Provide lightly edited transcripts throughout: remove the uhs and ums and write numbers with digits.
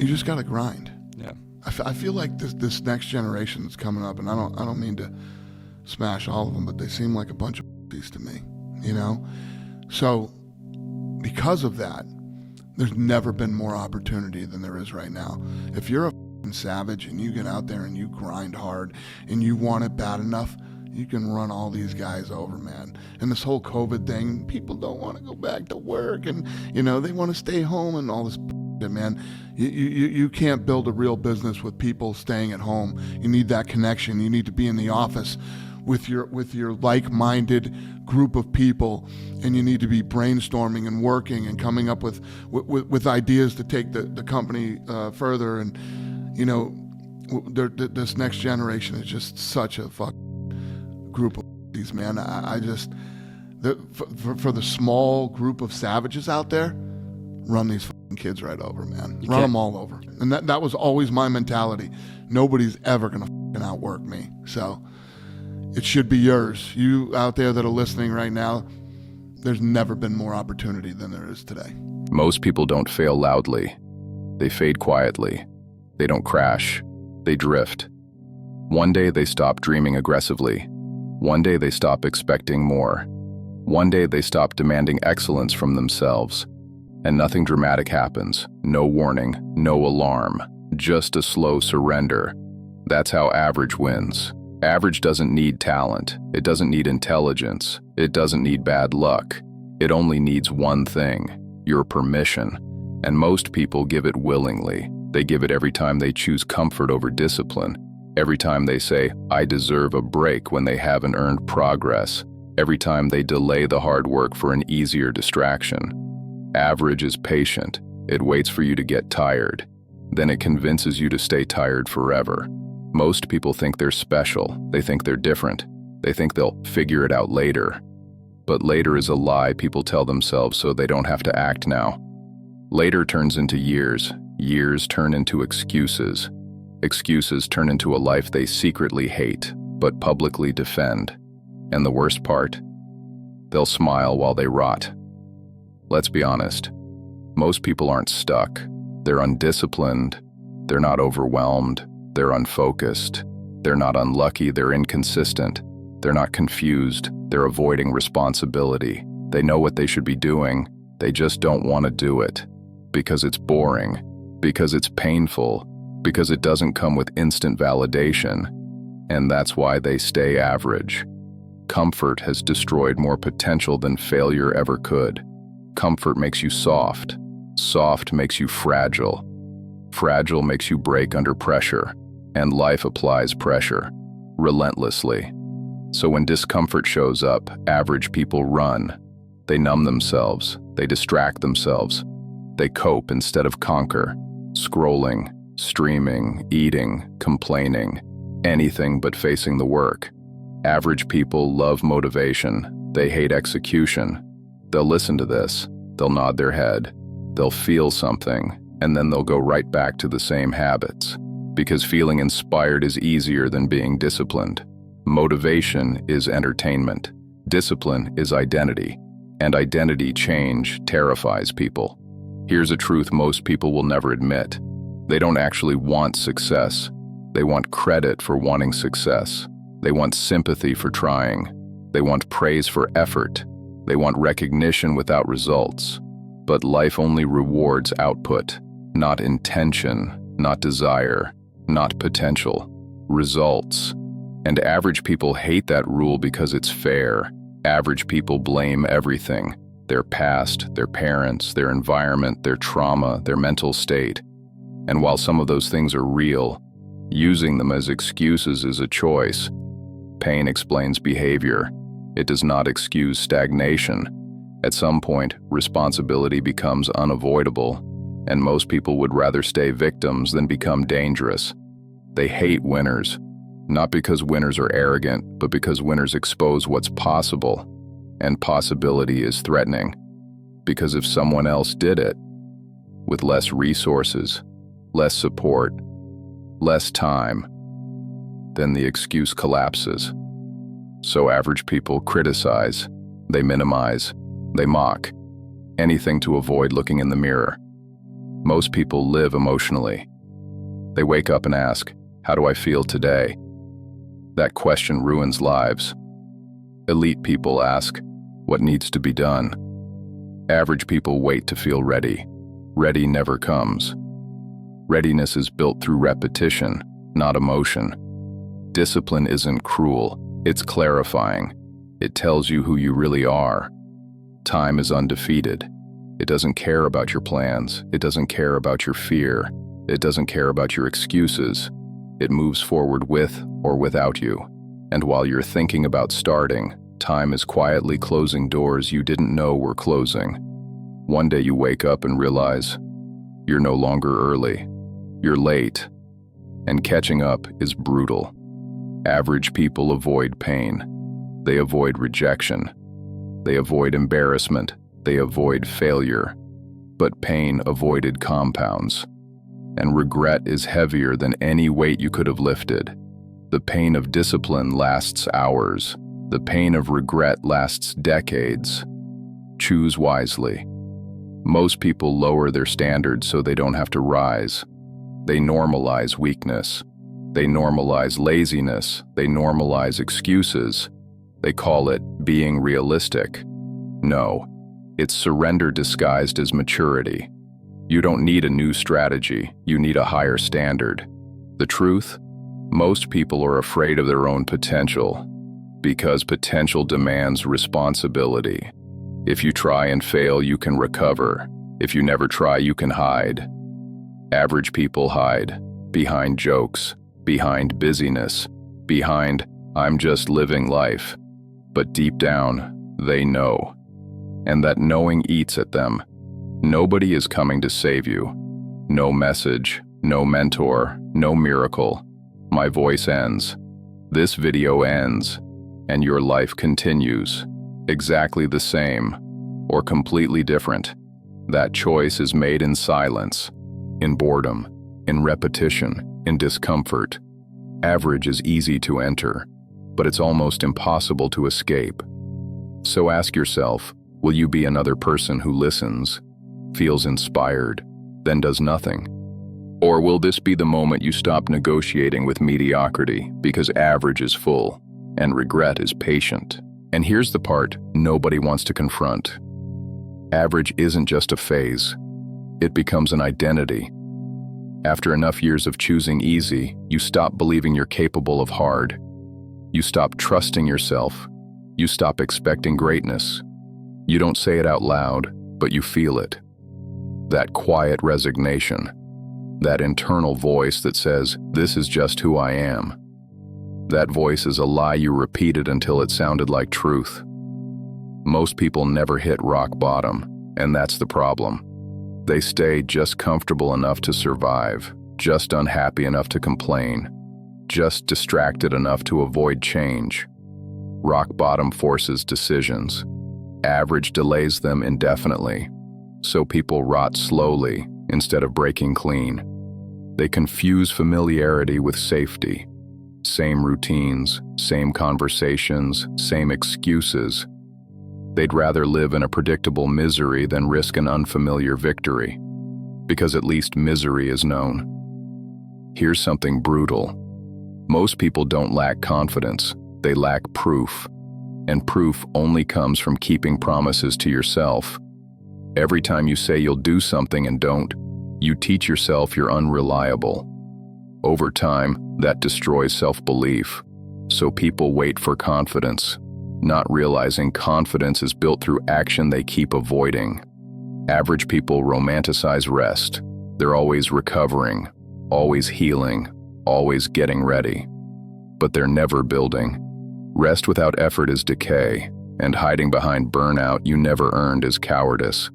You just got to grind. Yeah. I feel like this next generation that's coming up, and I don't mean to smash all of them, but they seem like a bunch of these to me, you know? So because of that, there's never been more opportunity than there is right now. If you're a savage and you get out there and you grind hard and you want it bad enough, you can run all these guys over, man. And this whole COVID thing, people don't want to go back to work, and you know, they want to stay home and all this man. You can't build a real business with people staying at home. You need that connection. You need to be in the office with your like-minded group of people, and you need to be brainstorming and working and coming up with ideas to take the company further. And you know, this next generation is just such a group of these, man. I just, for the small group of savages out there, run these kids right over, man. Run them all over. And that was always my mentality. Nobody's ever gonna outwork me. So it should be yours. You out there that are listening right now, there's never been more opportunity than there is today. Most people don't fail loudly. They fade quietly. They don't crash. They drift. One day they stop dreaming aggressively. One day they stop expecting more. One day they stop demanding excellence from themselves. And nothing dramatic happens. No warning, no alarm, just a slow surrender. That's how average wins. Average doesn't need talent. It doesn't need intelligence. It doesn't need bad luck. It only needs one thing: your permission. And most people give it willingly. They give it every time they choose comfort over discipline. Every time they say, I deserve a break when they haven't earned progress. Every time they delay the hard work for an easier distraction. Average is patient. It waits for you to get tired. Then it convinces you to stay tired forever. Most people think they're special. They think they're different. They think they'll figure it out later. But later is a lie people tell themselves so they don't have to act now. Later turns into years. Years turn into excuses. Excuses turn into a life they secretly hate, but publicly defend. And the worst part? They'll smile while they rot. Let's be honest. Most people aren't stuck. They're undisciplined. They're not overwhelmed. They're unfocused. They're not unlucky. They're inconsistent. They're not confused. They're avoiding responsibility. They know what they should be doing. They just don't want to do it. Because it's boring. Because it's painful. Because it doesn't come with instant validation. And that's why they stay average. Comfort has destroyed more potential than failure ever could. Comfort makes you soft. Soft makes you fragile. Fragile makes you break under pressure. And life applies pressure, relentlessly. So when discomfort shows up, average people run. They numb themselves. They distract themselves. They cope instead of conquer. Scrolling, streaming, eating, complaining. Anything but facing the work. Average people love motivation. They hate execution. They'll listen to this. They'll nod their head. They'll feel something, and then they'll go right back to the same habits. Because feeling inspired is easier than being disciplined. Motivation is entertainment. Discipline is identity. And identity change terrifies people. Here's a truth most people will never admit. They don't actually want success. They want credit for wanting success. They want sympathy for trying. They want praise for effort. They want recognition without results. But life only rewards output, not intention, not desire, not potential. Results. And average people hate that rule because it's fair. Average people blame everything. Their past, their parents, their environment, their trauma, their mental state. And while some of those things are real, using them as excuses is a choice. Pain explains behavior. It does not excuse stagnation. At some point, responsibility becomes unavoidable, and most people would rather stay victims than become dangerous. They hate winners, not because winners are arrogant, but because winners expose what's possible, and possibility is threatening. Because if someone else did it, with less resources, less support, less time, then the excuse collapses. So average people criticize, they minimize, they mock, anything to avoid looking in the mirror. Most people live emotionally. They wake up and ask, "How do I feel today?" That question ruins lives. Elite people ask, "What needs to be done?" Average people wait to feel ready. Ready never comes. Readiness is built through repetition, not emotion. Discipline isn't cruel, it's clarifying. It tells you who you really are. Time is undefeated. It doesn't care about your plans. It doesn't care about your fear. It doesn't care about your excuses. It moves forward with or without you. And while you're thinking about starting, time is quietly closing doors you didn't know were closing. One day you wake up and realize you're no longer early. You're late. And catching up is brutal. Average people avoid pain. They avoid rejection. They avoid embarrassment. They avoid failure. But pain avoided compounds. And regret is heavier than any weight you could have lifted. The pain of discipline lasts hours. The pain of regret lasts decades. Choose wisely. Most people lower their standards so they don't have to rise. They normalize weakness. They normalize laziness. They normalize excuses. They call it being realistic. No, it's surrender disguised as maturity. You don't need a new strategy, you need a higher standard. The truth? Most people are afraid of their own potential, because potential demands responsibility. If you try and fail, you can recover. If you never try, you can hide. Average people hide behind jokes, behind busyness, behind "I'm just living life." But deep down, they know. And that knowing eats at them. Nobody is coming to save you. No message, no mentor, no miracle. My voice ends. This video ends. And your life continues. Exactly the same, or completely different. That choice is made in silence, in boredom, in repetition, in discomfort. Average is easy to enter, but it's almost impossible to escape. So ask yourself, will you be another person who listens, feels inspired, then does nothing? Or will this be the moment you stop negotiating with mediocrity because average is full and regret is patient? And here's the part nobody wants to confront. Average isn't just a phase. It becomes an identity. After enough years of choosing easy, you stop believing you're capable of hard. You stop trusting yourself. You stop expecting greatness. You don't say it out loud, but you feel it. That quiet resignation. That internal voice that says, "This is just who I am." That voice is a lie you repeated until it sounded like truth. Most people never hit rock bottom, and that's the problem. They stay just comfortable enough to survive, just unhappy enough to complain, just distracted enough to avoid change. Rock bottom forces decisions. Average delays them indefinitely, so people rot slowly instead of breaking clean. They confuse familiarity with safety. Same routines, same conversations, same excuses. They'd rather live in a predictable misery than risk an unfamiliar victory, because at least misery is known. Here's something brutal. Most people don't lack confidence, they lack proof. And proof only comes from keeping promises to yourself. Every time you say you'll do something and don't, you teach yourself you're unreliable. Over time, that destroys self-belief. So people wait for confidence, not realizing confidence is built through action they keep avoiding. Average people romanticize rest. They're always recovering, always healing, always getting ready. But they're never building. Rest without effort is decay, and hiding behind burnout you never earned is cowardice.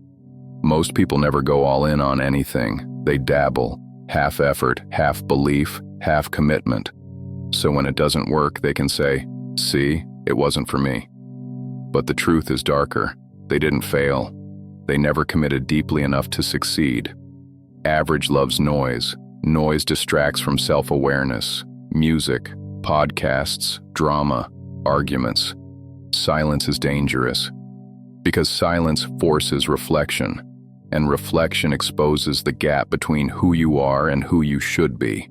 Most people never go all in on anything. They dabble, half effort, half belief, half commitment. So when it doesn't work, they can say, "See, it wasn't for me." But the truth is darker. They didn't fail. They never committed deeply enough to succeed. Average loves noise. Noise distracts from self-awareness. Music, podcasts, drama, arguments. Silence is dangerous, because silence forces reflection. and reflection exposes the gap between who you are and who you should be.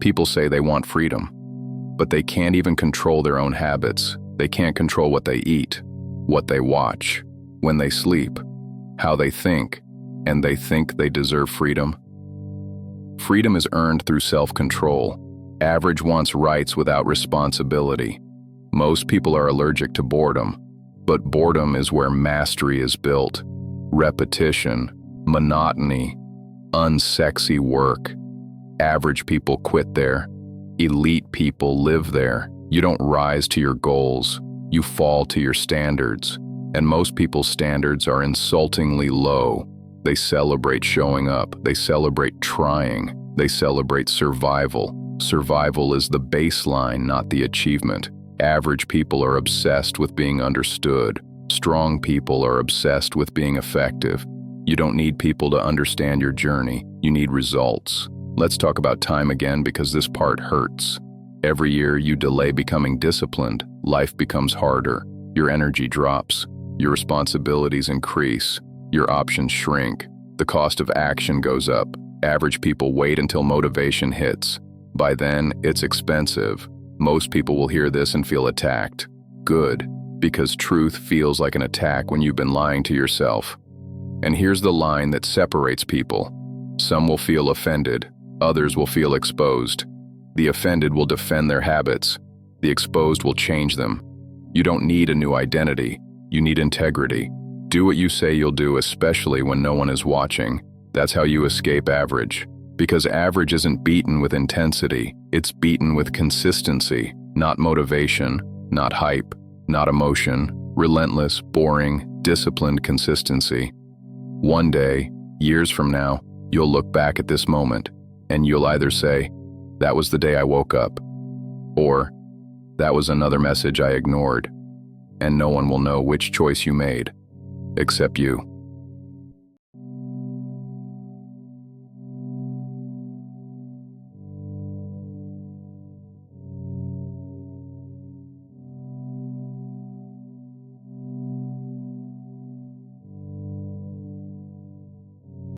People say they want freedom, but they can't even control their own habits. They can't control what they eat, what they watch, when they sleep, how they think, and they think they deserve freedom. Freedom is earned through self-control. Average wants rights without responsibility. Most people are allergic to boredom, but boredom is where mastery is built. Repetition, monotony, unsexy work. Average people quit there. Elite people live there. You don't rise to your goals. You fall to your standards. And most people's standards are insultingly low. They celebrate showing up. They celebrate trying. They celebrate survival. Survival is the baseline, not the achievement. Average people are obsessed with being understood. Strong people are obsessed with being effective. You don't need people to understand your journey. You need results. Let's talk about time again because this part hurts. Every year you delay becoming disciplined, life becomes harder. Your energy drops. Your responsibilities increase. Your options shrink. The cost of action goes up. Average people wait until motivation hits. By then, it's expensive. Most people will hear this and feel attacked. Good, because truth feels like an attack when you've been lying to yourself. And here's the line that separates people. Some will feel offended. Others will feel exposed. The offended will defend their habits. The exposed will change them. You don't need a new identity. You need integrity. Do what you say you'll do, especially when no one is watching. That's how you escape average. Because average isn't beaten with intensity, it's beaten with consistency, not motivation, not hype, not emotion, relentless, boring, disciplined consistency. One day, years from now, you'll look back at this moment, and you'll either say, "That was the day I woke up," or, "That was another message I ignored," and no one will know which choice you made, except you.